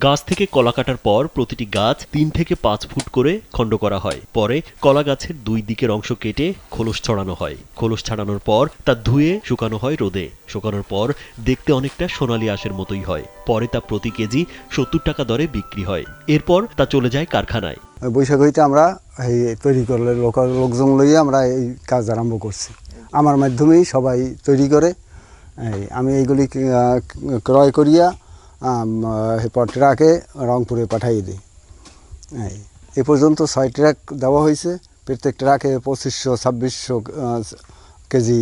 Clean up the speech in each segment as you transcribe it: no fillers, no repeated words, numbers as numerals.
গাছ থেকে কলা কাটার পর প্রতিটি গাছ ৩ থেকে ৫ ফুট করে খণ্ড করা হয়। পরে কলা গাছের দুই দিকের অংশ কেটে খোলস ছড়ানো হয়। খোলস ছাড়ানোর পর তা ধুয়ে শুকানো হয় রোদে। শুকানোর পর দেখতে অনেকটা সোনালী আঁশের মতোই হয়। পরে তা প্রতি কেজি ৭০ টাকা দরে বিক্রি হয়। এরপর তা চলে যায় কারখানায়। বৈশাখ হইতে আমরা এই তৈরি করলে লোকজন লইয়া আমরা এই কাজ আরম্ভ করছি। আমার মাধ্যমেই সবাই তৈরি করে। আমি এইগুলি ক্রয় করিয়া এরপর ট্রাকে রংপুরে পাঠিয়ে দিই। এ পর্যন্ত ৬ ট্রাক দেওয়া হয়েছে। প্রত্যেক ট্রাকে ২৫০০-২৬০০ কেজি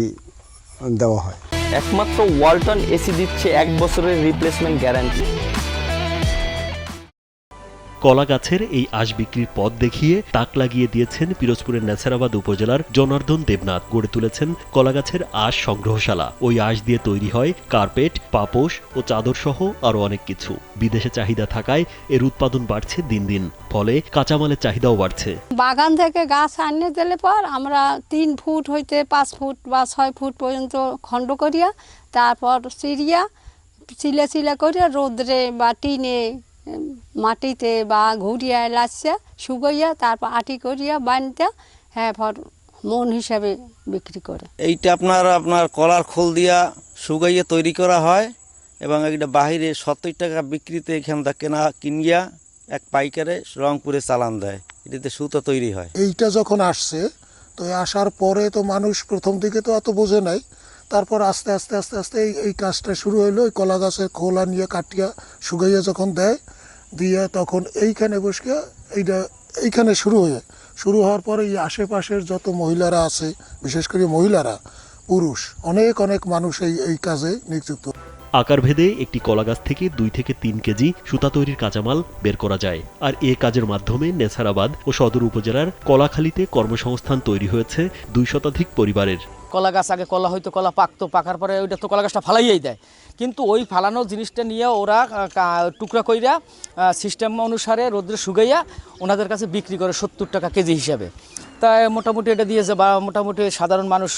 দেওয়া হয়। একমাত্র ওয়ালটন এসি দিচ্ছে ১ বছরের রিপ্লেসমেন্ট গ্যারান্টি। কলা গাছের এই আঁশ বিক্রির পথ দেখিয়ে তাক লাগিয়ে দিয়েছেন পিরোজপুরের নেছারাবাদ উপজেলার জনার্দন দেবনাথ। গড়ে তুলেছেন কলা গাছের আঁশ সংগ্রহশালা। ওই আঁশ দিয়ে তৈরি হয় কার্পেট, পাপোশ ও চাদর সহ আরও অনেক কিছু। বিদেশে চাহিদা থাকায় এর উৎপাদন বাড়ছে দিন দিন, ফলে কাঁচামালের চাহিদাও বাড়ছে। বাগান থেকে গাছ আনিয়ে দিলে পর আমরা ৩ ফুট হইতে ৫ ফুট বা ৬ ফুট পর্যন্ত খণ্ড করিয়া তারপর চিরিয়া চিলে করিয়া রোদ্রে বা টিনে মাটিতে বা ঘুরিয়া লাচছে শুকাইয়া তারপর আটি করিয়া বানতে পর মন হিসাবে বিক্রি করে। এইটা আপনার কলার খোল দিয়া শুকাইয়া তৈরি করা হয় এবং এটা বাহিরে ৭০ টাকা বিক্রিতে এখান থেকে কিনিয়া এক পাইকারে রংপুরে চালান দেয়। এটাতে সুতো তৈরি হয়। এইটা যখন আসছে তো আসার পরে তো মানুষ প্রথম দিকে তো অত বোঝে নাই। তারপর আস্তে আস্তে এই কাজটা শুরু হইলো। ওই কলা গাছের খোলা নিয়ে কাটিয়া শুকাইয়া যখন দেয় দিয়ে তখন এইখানে বসে এইখানে শুরু হওয়ার পরে এই আশেপাশের যত মহিলারা আছে, বিশেষ করে মহিলারা, পুরুষ অনেক মানুষ এই কাজে নিযুক্ত। আকারভেদে একটি কলা গাছ থেকে ২ থেকে ৩ কেজি সুতা তৈরির কাঁচামাল বের করা যায়। আর এ কাজের মাধ্যমে নেছারাবাদ ও সদর উপজেলার কলাখালীতে কর্মসংস্থান তৈরি হয়েছে ২ শতাধিক পরিবারের। কলা গাছ আগে কলা হয়তো কলা পাকতো, পাকার পরে ওইটা তো কলা গাছটা ফালাইয়াই দেয়, কিন্তু ওই ফালানো জিনিসটা নিয়ে ওরা টুকরা কইরা সিস্টেম অনুসারে রোদ্রে শুকাইয়া ওনাদের কাছে বিক্রি করে ৭০ টাকা কেজি হিসাবে। তাই মোটামুটি এটা দিয়েছে বা মোটামুটি সাধারণ মানুষ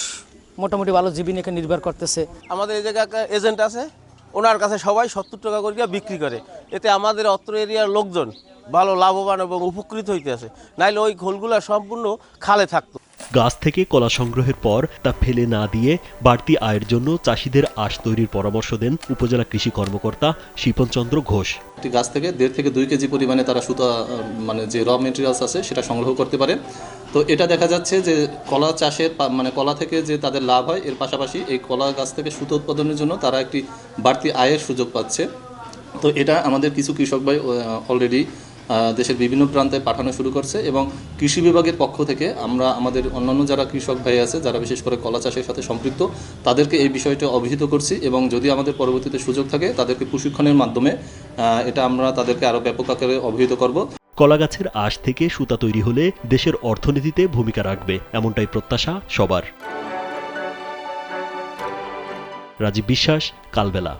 মোটামুটি ভালো জীবনীকে নির্ভর করতেছে। আমাদের এই জায়গায় এজেন্ট আছে, ওনার কাছে সবাই ৭০ টাকা করে বিক্রি করে। এতে আমাদের অত্র এরিয়ার লোকজন ভালো লাভবান এবং উপকৃত হইতেছে, নাইলে ওই খোলগুলা সম্পূর্ণ খালে থাকতো। গাছ থেকে কলা সংগ্রহের পর তা ফেলে না দিয়ে বাড়তি আয়ের জন্য চাষিদের আঁশ তৈরির পরামর্শ দেন উপজেলা কৃষি কর্মকর্তা শিপন চন্দ্র ঘোষ। একটি গাছ থেকে ১.৫ থেকে ২ কেজি পরিমাণে তারা সুতা যে র মেটেরিয়ালস আছে সেটা সংগ্রহ করতে পারে। তো এটা দেখা যাচ্ছে যে কলা চাষের কলা থেকে যে তাদের লাভ হয়, এর পাশাপাশি এই কলা গাছ থেকে সুতো উৎপাদনের জন্য তারা একটি বাড়তি আয়ের সুযোগ পাচ্ছে। তো এটা আমাদের কিছু কৃষক ভাই অলরেডি দেশের বিভিন্ন প্রান্তে পাঠানো শুরু করছে এবং কৃষি বিভাগের পক্ষ থেকে আমরা আমাদের অন্যান্য যারা কৃষক ভাই আছে যারা বিশেষ করে কলা চাষের সাথে সম্পৃক্ত তাদেরকে এই বিষয়টা অবহিত করছি এবং যদি আমাদের পরবর্তীতে সুযোগ থাকে তাদেরকে প্রশিক্ষণের মাধ্যমে এটা আমরা তাদেরকে আরও ব্যাপক আকারে অবহিত করব। কলা গাছের আঁশ থেকে সুতা তৈরি হলে দেশের অর্থনীতিতে ভূমিকা রাখবে, এমনটাই প্রত্যাশা সবার। রাজীব বিশ্বাস, কালবেলা।